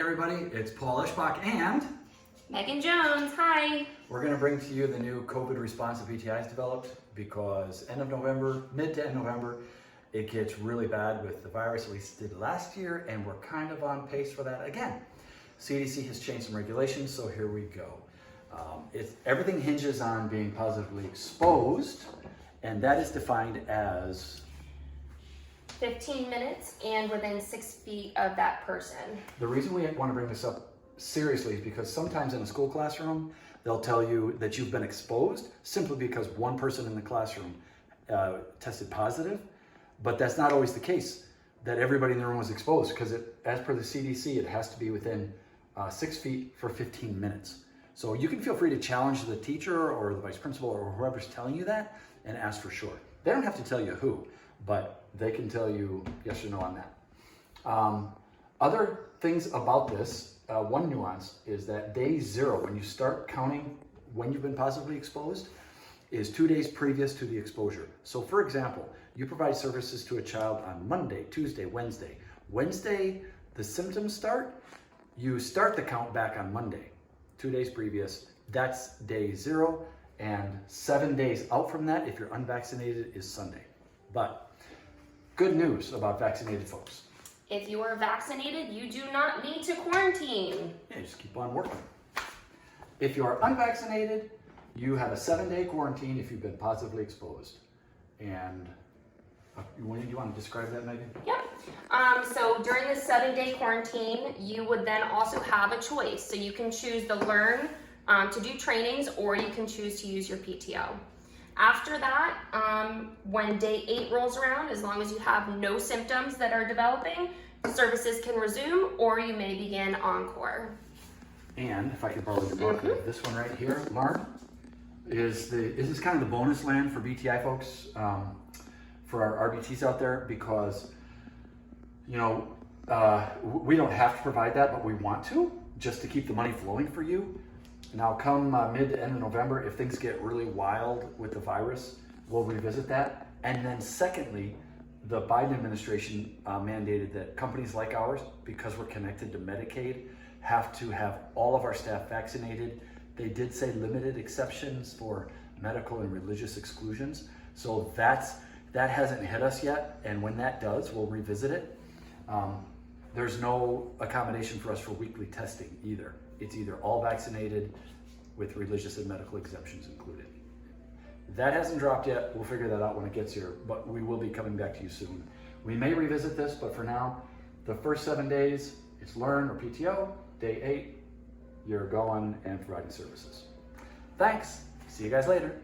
everybody, it's Paul Eschbach and Megan Jones, hi. we're going to bring to you the new COVID response that VTI has developed because end of November, mid to end November, it gets really bad with the virus, at least it did last year, and we're kind of on pace for that again. CDC has changed some regulations, so here we go. Everything hinges on being positively exposed, and that is defined as 15 minutes and within 6 feet of that person. The reason we want to bring this up seriously is because sometimes in a school classroom, they'll tell you that you've been exposed simply because one person in the classroom tested positive, but that's not always the case, that everybody in the room was exposed, because as per the CDC, it has to be within 6 feet for 15 minutes. So you can feel free to challenge the teacher or the vice principal or whoever's telling you that and ask for sure. They don't have to tell you who, but they can tell you yes or no on that. Other things about this, one nuance is that day 0, when you start counting when you've been positively exposed, is 2 days previous to the exposure. So for example, you provide services to a child on Monday, Tuesday, Wednesday. Wednesday, the symptoms start, you start the count back on Monday, 2 days previous. That's day 0, and 7 days out from that, if you're unvaccinated, is Sunday. But good news about vaccinated folks. If you are vaccinated, you do not need to quarantine. Yeah, just keep on working. If you are unvaccinated, you have a 7-day quarantine if you've been positively exposed. And you want to describe that, Megan? Yep. So during the 7-day quarantine, you would then also have a choice. So you can choose to learn to do trainings, or you can choose to use your PTO. After that, when day 8 rolls around, as long as you have no symptoms that are developing, services can resume, or you may begin Encore. And if I could borrow your book, this one right here, Lauren, is this kind of the bonus land for BTI folks, for our RBTs out there, because we don't have to provide that, but we want to, just to keep the money flowing for you. Now come mid to end of November, if things get really wild with the virus, we'll revisit that. And then secondly, the Biden administration mandated that companies like ours, because we're connected to Medicaid, have to have all of our staff vaccinated. They did say limited exceptions for medical and religious exclusions. So that hasn't hit us yet. And when that does, we'll revisit it. There's no accommodation for us for weekly testing either. It's either all vaccinated with religious and medical exemptions included. That hasn't dropped yet. We'll figure that out when it gets here, but we will be coming back to you soon. We may revisit this, but for now, the first 7 days, it's learn or PTO. Day 8, you're going and providing services. Thanks. See you guys later.